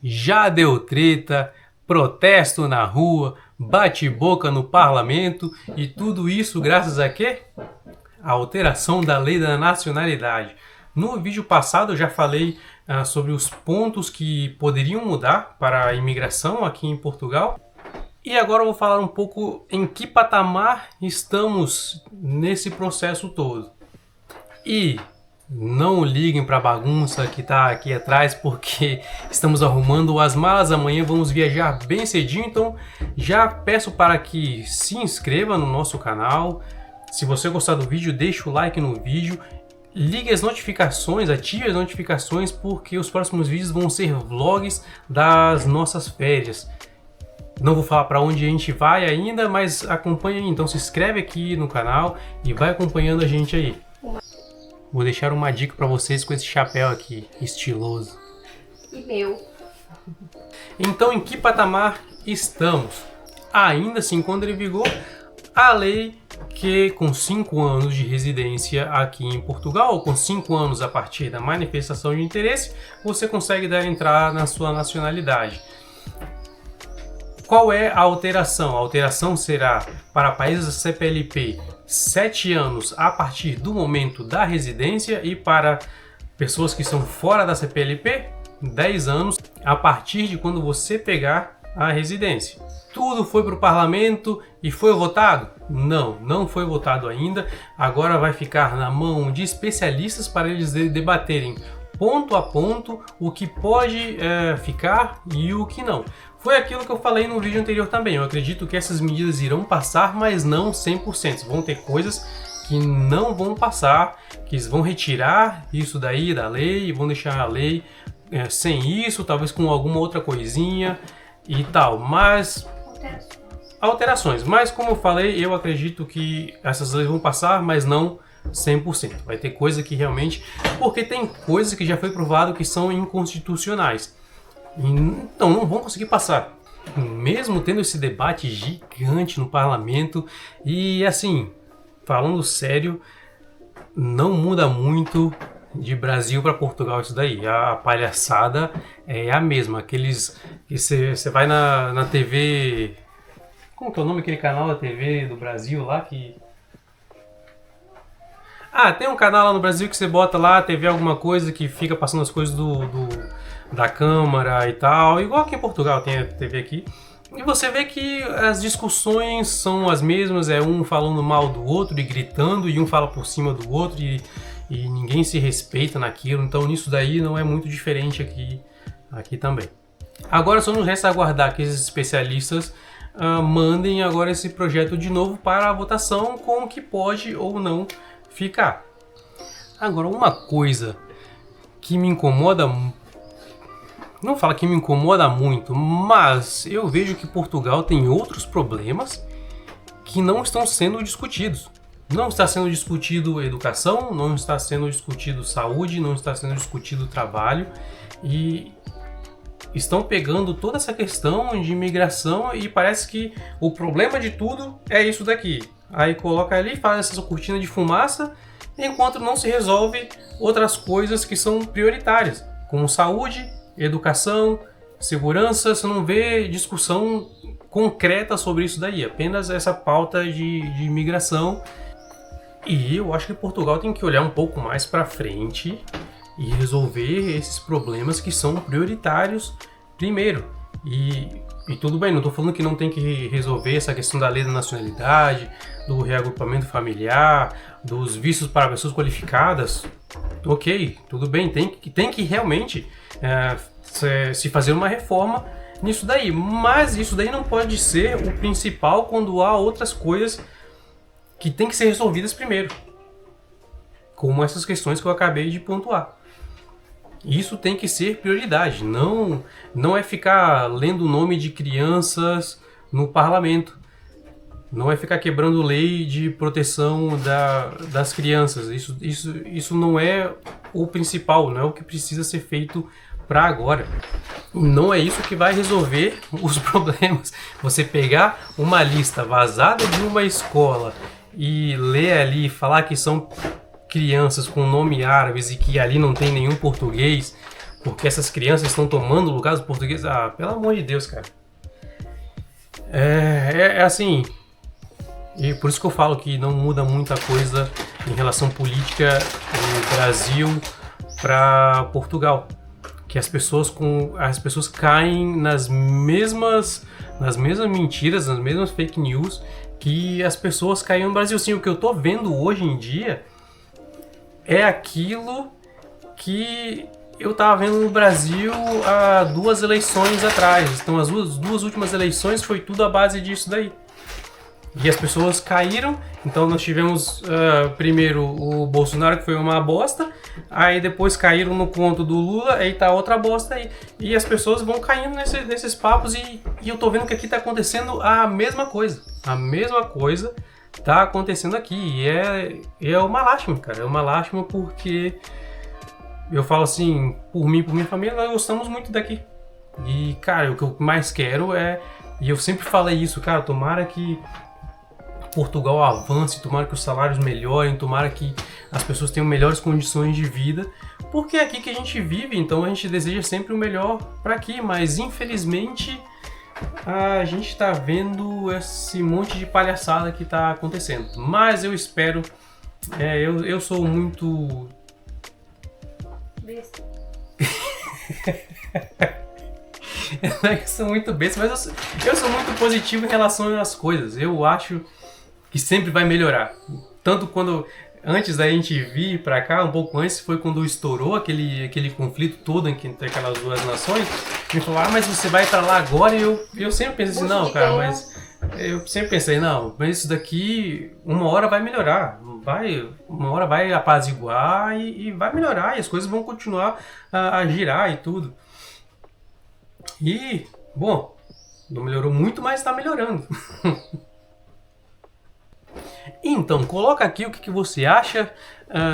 já deu treta, protesto na rua, bate-boca no parlamento e tudo isso graças a quê? A alteração da lei da nacionalidade. No vídeo passado eu já falei sobre os pontos que poderiam mudar para a imigração aqui em Portugal. E agora eu vou falar um pouco em que patamar estamos nesse processo todo. E não liguem para a bagunça que está aqui atrás, porque estamos arrumando as malas. Amanhã vamos viajar bem cedinho, então já peço para que se inscreva no nosso canal. Se você gostar do vídeo, deixa o like no vídeo. Ligue as notificações, ative as notificações, porque os próximos vídeos vão ser vlogs das nossas férias. Não vou falar para onde a gente vai ainda, mas acompanha aí. Então se inscreve aqui no canal e vai acompanhando a gente aí. Vou deixar uma dica para vocês com esse chapéu aqui, estiloso. E meu. Então em que patamar estamos? Ainda se encontra em vigor a lei que com 5 anos de residência aqui em Portugal, ou com 5 anos a partir da manifestação de interesse, você consegue dar entrada na sua nacionalidade. Qual é a alteração? A alteração será para países da CPLP 7 anos a partir do momento da residência e para pessoas que são fora da CPLP 10 anos a partir de quando você pegar a residência. Tudo foi para o parlamento e foi votado? Não, não foi votado ainda. Agora vai ficar na mão de especialistas para eles debaterem ponto a ponto o que pode ficar e o que não. Foi aquilo que eu falei no vídeo anterior também. Eu acredito que essas medidas irão passar, mas não 100%. Vão ter coisas que não vão passar, que eles vão retirar isso daí da lei e vão deixar a lei sem isso, talvez com alguma outra coisinha e tal. Mas alterações. Mas como eu falei, eu acredito que essas leis vão passar, mas não 100%. Vai ter coisa que realmente... Porque tem coisas que já foi provado que são inconstitucionais. Então não vão conseguir passar. Mesmo tendo esse debate gigante no parlamento. E assim, falando sério, não muda muito de Brasil para Portugal isso daí. A palhaçada é a mesma. Aqueles que você vai na TV... Como que é o nome daquele canal da TV do Brasil lá que... tem um canal lá no Brasil que você bota lá, TV alguma coisa que fica passando as coisas da Câmara e tal, igual aqui em Portugal tem a TV aqui. E você vê que as discussões são as mesmas, é um falando mal do outro e gritando, e um fala por cima do outro e ninguém se respeita naquilo. Então nisso daí não é muito diferente aqui também. Agora só nos resta aguardar que esses especialistas mandem agora esse projeto de novo para a votação com o que pode ou não ficar. Agora, uma coisa que me incomoda, não fala que me incomoda muito, mas eu vejo que Portugal tem outros problemas que não estão sendo discutidos. Não está sendo discutido educação, não está sendo discutido saúde, não está sendo discutido trabalho, e estão pegando toda essa questão de imigração e parece que o problema de tudo é isso daqui. Aí coloca ali, faz essa cortina de fumaça, enquanto não se resolve outras coisas que são prioritárias, como saúde, educação, segurança. Você não vê discussão concreta sobre isso daí, apenas essa pauta de imigração. E eu acho que Portugal tem que olhar um pouco mais para frente e resolver esses problemas que são prioritários primeiro. E tudo bem, não estou falando que não tem que resolver essa questão da lei da nacionalidade, do reagrupamento familiar, dos vistos para pessoas qualificadas. Ok, tudo bem, tem que realmente se fazer uma reforma nisso daí. Mas isso daí não pode ser o principal quando há outras coisas que tem que ser resolvidas primeiro, como essas questões que eu acabei de pontuar. Isso tem que ser prioridade, não é ficar lendo o nome de crianças no parlamento, não é ficar quebrando lei de proteção das crianças. Isso não é o principal, não é o que precisa ser feito para agora. Não é isso que vai resolver os problemas. Você pegar uma lista vazada de uma escola e ler ali, falar que são crianças com nome árabes e que ali não tem nenhum português, porque essas crianças estão tomando o lugar dos portugueses. Ah, pelo amor de Deus, cara. É assim, e por isso que eu falo que não muda muita coisa em relação política do Brasil para Portugal. Que as pessoas caem nas mesmas mentiras, nas mesmas fake news que as pessoas caíram no Brasil. Sim, o que eu tô vendo hoje em dia é aquilo que eu tava vendo no Brasil há 2 eleições atrás. Então as duas últimas eleições foi tudo à base disso daí. E as pessoas caíram, então nós tivemos primeiro o Bolsonaro, que foi uma bosta, aí depois caíram no conto do Lula, aí tá outra bosta aí. E as pessoas vão caindo nesses papos e eu tô vendo que aqui tá acontecendo a mesma coisa. A mesma coisa tá acontecendo aqui. E é uma lástima, cara. É uma lástima porque eu falo assim, por mim e por minha família, nós gostamos muito daqui. E, cara, o que eu mais quero e eu sempre falei isso, cara, tomara que Portugal avance, tomara que os salários melhorem, tomara que as pessoas tenham melhores condições de vida, porque é aqui que a gente vive, então a gente deseja sempre o melhor para aqui, mas infelizmente a gente está vendo esse monte de palhaçada que está acontecendo. Mas eu espero, eu sou muito... Besta. Eu sou muito besta, mas eu sou muito positivo em relação às coisas. Eu acho que sempre vai melhorar. Tanto quando, antes da gente vir pra cá, um pouco antes, foi quando estourou aquele conflito todo entre aquelas duas nações. Me falaram, mas você vai pra lá agora? E eu sempre pensei assim, não, cara, mas... Eu sempre pensei, não, mas isso daqui, uma hora vai melhorar. Uma hora vai apaziguar e vai melhorar. E as coisas vão continuar a girar e tudo. E, bom, não melhorou muito, mas está melhorando. Então, coloca aqui o que você acha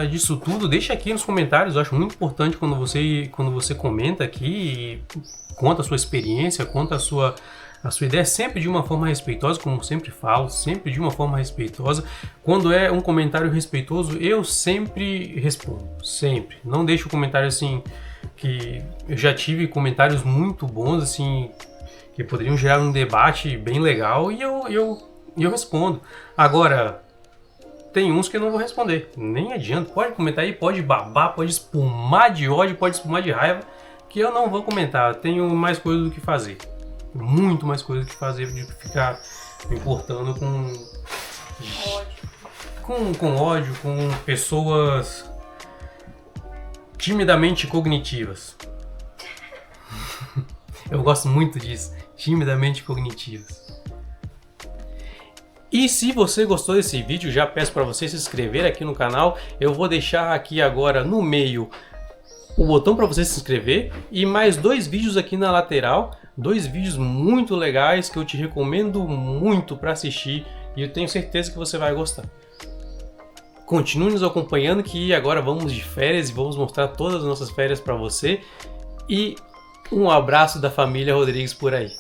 disso tudo. Deixa aqui nos comentários. Eu acho muito importante quando você comenta aqui e conta a sua experiência, conta a sua ideia, sempre de uma forma respeitosa, como eu sempre falo, sempre de uma forma respeitosa. Quando é um comentário respeitoso, eu sempre respondo, sempre. Não deixo o comentário assim, que eu já tive comentários muito bons, assim, que poderiam gerar um debate bem legal e eu respondo. Agora, tem uns que eu não vou responder, nem adianta. Pode comentar aí, pode babar, pode espumar de ódio, pode espumar de raiva, que eu não vou comentar. Tenho mais coisa do que fazer. Muito mais coisa do que fazer, de ficar me importando com ódio, com pessoas timidamente cognitivas. Eu gosto muito disso, timidamente cognitivas. E se você gostou desse vídeo, já peço para você se inscrever aqui no canal. Eu vou deixar aqui agora no meio o botão para você se inscrever e mais 2 vídeos aqui na lateral, 2 vídeos muito legais que eu te recomendo muito para assistir e eu tenho certeza que você vai gostar. Continue nos acompanhando que agora vamos de férias e vamos mostrar todas as nossas férias para você e um abraço da família Rodrigues por aí.